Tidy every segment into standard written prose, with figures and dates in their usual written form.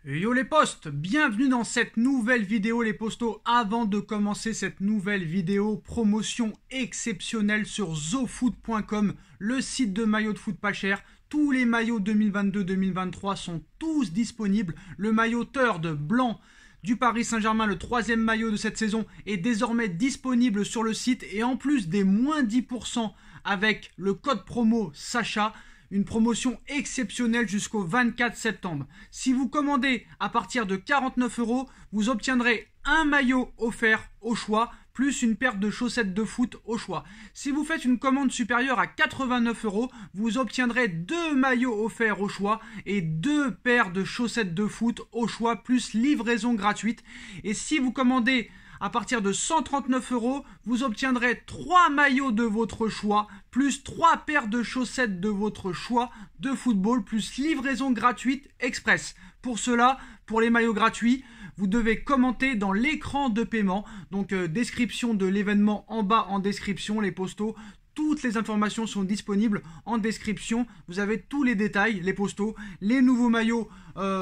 Yo les postes, bienvenue dans cette nouvelle vidéo les postos. Avant de commencer cette nouvelle vidéo, promotion exceptionnelle sur zofoot.com, le site de maillots de foot pas cher. Tous les maillots 2022-2023 sont tous disponibles. Le maillot Third blanc du Paris Saint-Germain, le troisième maillot de cette saison, est désormais disponible sur le site. Et en plus des moins 10% avec le code promo Sacha, une promotion exceptionnelle jusqu'au 24 septembre. Si vous commandez à partir de 49 €, vous obtiendrez un maillot offert au choix, plus une paire de chaussettes de foot au choix. Si vous faites une commande supérieure à 89 €, vous obtiendrez 2 maillots offerts au choix et 2 paires de chaussettes de foot au choix, plus livraison gratuite. Et si vous commandez à partir de 139 €, vous obtiendrez 3 maillots de votre choix, plus 3 paires de chaussettes de votre choix de football, plus livraison gratuite express. Pour cela, pour les maillots gratuits, vous devez commenter dans l'écran de paiement. Donc description de l'événement en bas en description, les postos. Toutes les informations sont disponibles en description. Vous avez tous les détails, les postos. Les nouveaux maillots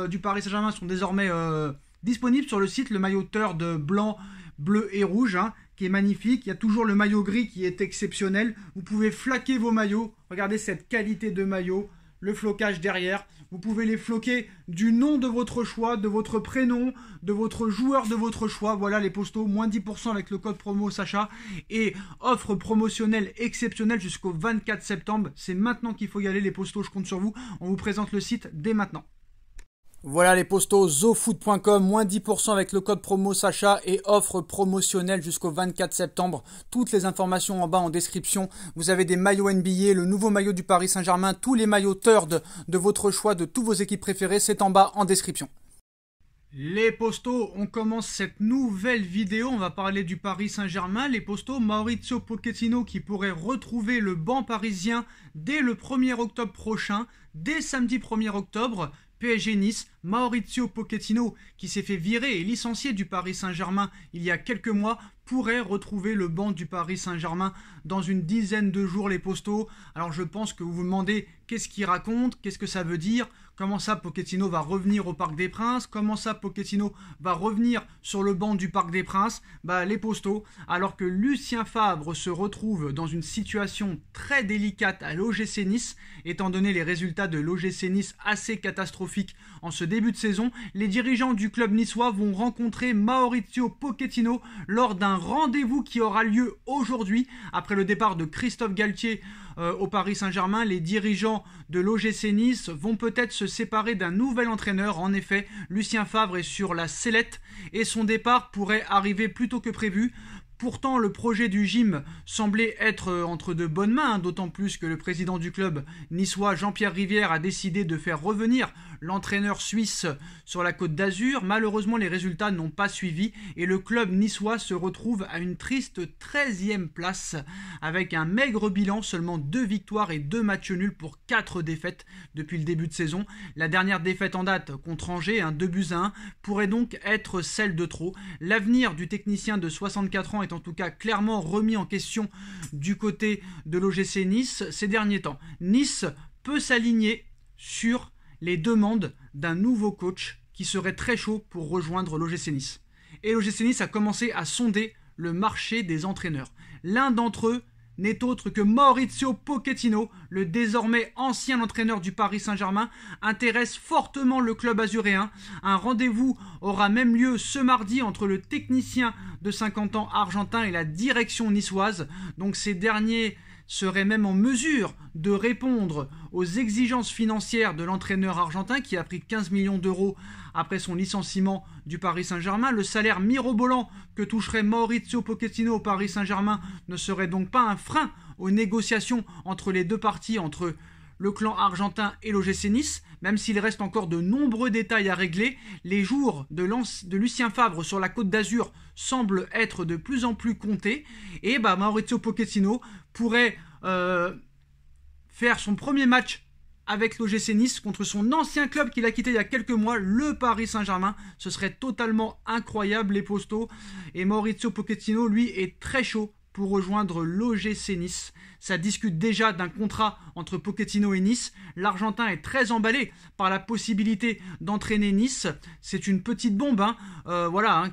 du Paris Saint-Germain sont désormais disponibles sur le site. Le maillot Third blanc, bleu et rouge, qui est magnifique. Il y a toujours le maillot gris qui est exceptionnel. Vous pouvez flaquer vos maillots. Regardez cette qualité de maillot. Le flocage derrière. Vous pouvez les floquer du nom de votre choix, de votre prénom, de votre joueur de votre choix. Voilà les postos, moins 10% avec le code promo Sacha. Et offre promotionnelle exceptionnelle jusqu'au 24 septembre. C'est maintenant qu'il faut y aller les postos, je compte sur vous. On vous présente le site dès maintenant. Voilà les postos, zofoot.com, moins 10% avec le code promo Sacha et offre promotionnelle jusqu'au 24 septembre. Toutes les informations en bas en description. Vous avez des maillots NBA, le nouveau maillot du Paris Saint-Germain, tous les maillots Third de votre choix, de tous vos équipes préférées, c'est en bas en description. Les postos, on commence cette nouvelle vidéo, on va parler du Paris Saint-Germain. Les postos, Mauricio Pochettino qui pourrait retrouver le banc parisien dès le 1er octobre prochain, dès samedi 1er octobre. PSG Nice, Mauricio Pochettino, qui s'est fait virer et licencier du Paris Saint-Germain il y a quelques mois, pourrait retrouver le banc du Paris Saint-Germain dans une dizaine de jours, les postos. Alors je pense que vous vous demandez qu'est-ce qu'il raconte, qu'est-ce que ça veut dire, comment ça Pochettino va revenir au Parc des Princes, comment ça Pochettino va revenir sur le banc du Parc des Princes. Les postos, alors que Lucien Favre se retrouve dans une situation très délicate à l'OGC Nice, étant donné les résultats de l'OGC Nice assez catastrophiques en ce début de saison, les dirigeants du club niçois vont rencontrer Mauricio Pochettino lors d'un rendez-vous qui aura lieu aujourd'hui. Après le départ de Christophe Galtier au Paris Saint-Germain, les dirigeants de l'OGC Nice vont peut-être se séparer d'un nouvel entraîneur. En effet, Lucien Favre est sur la sellette et son départ pourrait arriver plus tôt que prévu. Pourtant, le projet du gym semblait être entre de bonnes mains, d'autant plus que le président du club niçois, Jean-Pierre Rivière, a décidé de faire revenir l'entraîneur suisse sur la Côte d'Azur. Malheureusement, les résultats n'ont pas suivi et le club niçois se retrouve à une triste 13e place avec un maigre bilan, seulement 2 victoires et 2 matchs nuls pour 4 défaites depuis le début de saison. La dernière défaite en date contre Angers, 2-1, pourrait donc être celle de trop. L'avenir du technicien de 64 ans est en tout cas clairement remis en question du côté de l'OGC Nice ces derniers temps. Nice peut s'aligner sur les demandes d'un nouveau coach qui serait très chaud pour rejoindre l'OGC Nice. Et l'OGC Nice a commencé à sonder le marché des entraîneurs. L'un d'entre eux n'est autre que Mauricio Pochettino, le désormais ancien entraîneur du Paris Saint-Germain, intéresse fortement le club azuréen. Un rendez-vous aura même lieu ce mardi entre le technicien de 50 ans argentin et la direction niçoise. Donc ces derniers seraient même en mesure de répondre aux exigences financières de l'entraîneur argentin qui a pris 15 millions d'euros après son licenciement du Paris Saint-Germain. Le salaire mirobolant que toucherait Mauricio Pochettino au Paris Saint-Germain ne serait donc pas un frein aux négociations entre les deux parties, entre le clan argentin et l'OGC Nice, même s'il reste encore de nombreux détails à régler. Les jours de Lucien Favre sur la Côte d'Azur semblent être de plus en plus comptés et Mauricio Pochettino pourrait faire son premier match avec l'OGC Nice contre son ancien club qu'il a quitté il y a quelques mois, le Paris Saint-Germain. Ce serait totalement incroyable, les postos. Et Mauricio Pochettino, lui, est très chaud pour rejoindre l'OGC Nice. Ça discute déjà d'un contrat entre Pochettino et Nice. L'Argentin est très emballé par la possibilité d'entraîner Nice. C'est une petite bombe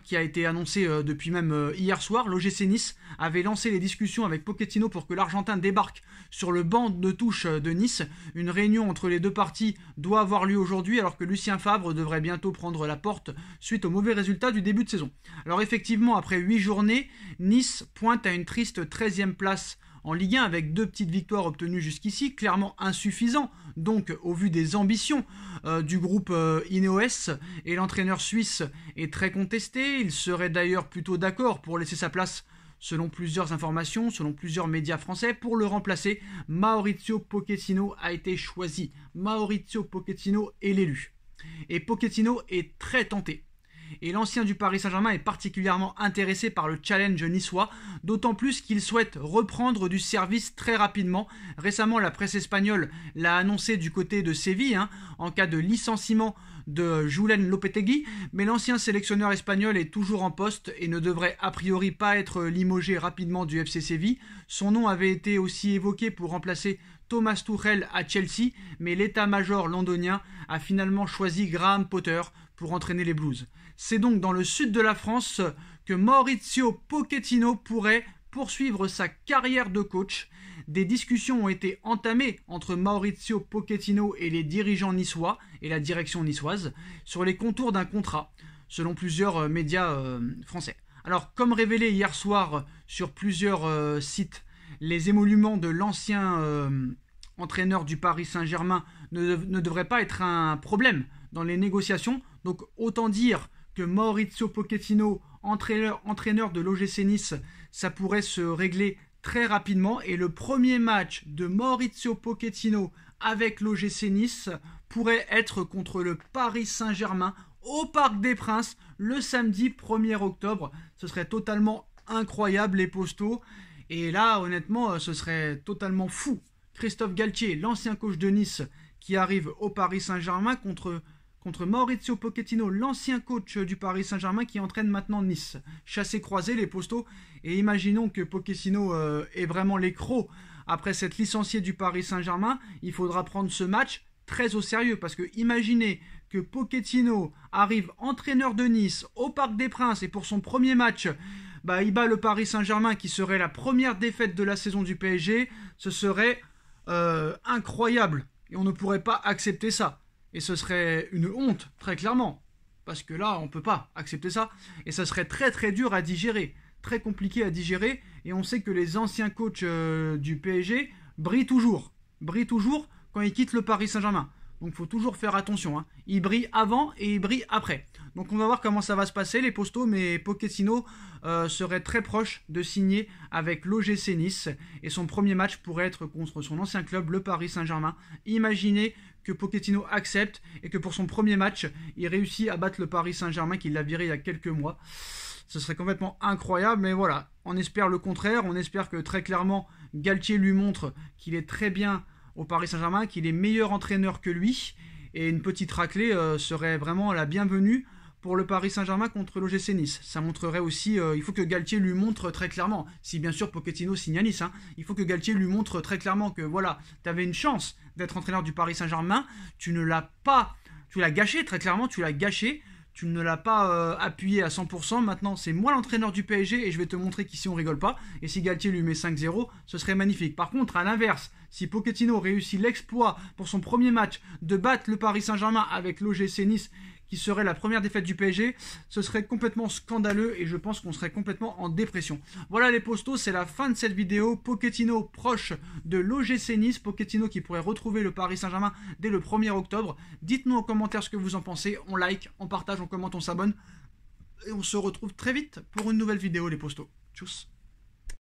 qui a été annoncée depuis même hier soir. L'OGC Nice avait lancé les discussions avec Pochettino pour que l'Argentin débarque sur le banc de touche de Nice. Une réunion entre les deux parties doit avoir lieu aujourd'hui, alors que Lucien Favre devrait bientôt prendre la porte suite aux mauvais résultats du début de saison. Alors effectivement, après 8 journées, Nice pointe à une triste 13e place en Ligue 1 avec 2 petites victoires obtenues jusqu'ici, clairement insuffisant donc au vu des ambitions du groupe Ineos, et l'entraîneur suisse est très contesté. Il serait d'ailleurs plutôt d'accord pour laisser sa place, selon plusieurs informations, selon plusieurs médias français. Pour le remplacer, Mauricio Pochettino a été choisi. Mauricio Pochettino est l'élu. Et Pochettino est très tenté. Et l'ancien du Paris Saint-Germain est particulièrement intéressé par le challenge niçois, d'autant plus qu'il souhaite reprendre du service très rapidement. Récemment, la presse espagnole l'a annoncé du côté de Séville, en cas de licenciement de Julen Lopetegui, mais l'ancien sélectionneur espagnol est toujours en poste et ne devrait a priori pas être limogé rapidement du FC Séville. Son nom avait été aussi évoqué pour remplacer Thomas Tuchel à Chelsea, mais l'état-major londonien a finalement choisi Graham Potter pour entraîner les Blues. C'est donc dans le sud de la France que Mauricio Pochettino pourrait poursuivre sa carrière de coach. Des discussions ont été entamées entre Mauricio Pochettino et les dirigeants niçois et la direction niçoise sur les contours d'un contrat, selon plusieurs médias français. Alors, comme révélé hier soir sur plusieurs sites, les émoluments de l'ancien entraîneur du Paris Saint-Germain ne devraient pas être un problème dans les négociations. Donc, autant dire que Mauricio Pochettino, entraîneur de l'OGC Nice, ça pourrait se régler très rapidement. Et le premier match de Mauricio Pochettino avec l'OGC Nice pourrait être contre le Paris Saint-Germain au Parc des Princes le samedi 1er octobre. Ce serait totalement incroyable, les postos. Et là, honnêtement, ce serait totalement fou. Christophe Galtier, l'ancien coach de Nice, qui arrive au Paris Saint-Germain contre Mauricio Pochettino, l'ancien coach du Paris Saint-Germain qui entraîne maintenant Nice. Chassé-croisé, les postos. Et imaginons que Pochettino est vraiment les crocs après s'être licencié du Paris Saint-Germain. Il faudra prendre ce match très au sérieux, parce que imaginez que Pochettino arrive entraîneur de Nice au Parc des Princes et pour son premier match, il bat le Paris Saint-Germain qui serait la première défaite de la saison du PSG. Ce serait incroyable et on ne pourrait pas accepter ça. Et ce serait une honte, très clairement. Parce que là, on ne peut pas accepter ça. Et ça serait très très dur à digérer. Très compliqué à digérer. Et on sait que les anciens coachs du PSG brillent toujours. Brillent toujours quand ils quittent le Paris Saint-Germain. Donc il faut toujours faire attention. Ils brillent avant et ils brillent après. Donc on va voir comment ça va se passer, les postos. Mais Pochettino serait très proche de signer avec l'OGC Nice. Et son premier match pourrait être contre son ancien club, le Paris Saint-Germain. Imaginez que Pochettino accepte et que pour son premier match, il réussit à battre le Paris Saint-Germain qui l'a viré il y a quelques mois. Ce serait complètement incroyable, mais voilà, on espère le contraire. On espère que très clairement, Galtier lui montre qu'il est très bien au Paris Saint-Germain, qu'il est meilleur entraîneur que lui. Et une petite raclée serait vraiment la bienvenue pour le Paris Saint-Germain contre l'OGC Nice. Ça montrerait aussi, il faut que Galtier lui montre très clairement, si bien sûr Pochettino signe à Nice, il faut que Galtier lui montre très clairement que voilà, tu avais une chance d'être entraîneur du Paris Saint-Germain, tu ne l'as pas, tu l'as gâché très clairement, tu l'as gâché, tu ne l'as pas appuyé à 100%, maintenant c'est moi l'entraîneur du PSG et je vais te montrer qu'ici on rigole pas, et si Galtier lui met 5-0, ce serait magnifique. Par contre, à l'inverse, si Pochettino réussit l'exploit pour son premier match de battre le Paris Saint-Germain avec l'OGC Nice, qui serait la première défaite du PSG, ce serait complètement scandaleux et je pense qu'on serait complètement en dépression. Voilà les postos, c'est la fin de cette vidéo. Pochettino proche de l'OGC Nice, Pochettino qui pourrait retrouver le Paris Saint-Germain dès le 1er octobre. Dites-nous en commentaire ce que vous en pensez, on like, on partage, on commente, on s'abonne et on se retrouve très vite pour une nouvelle vidéo les postos. Tchuss.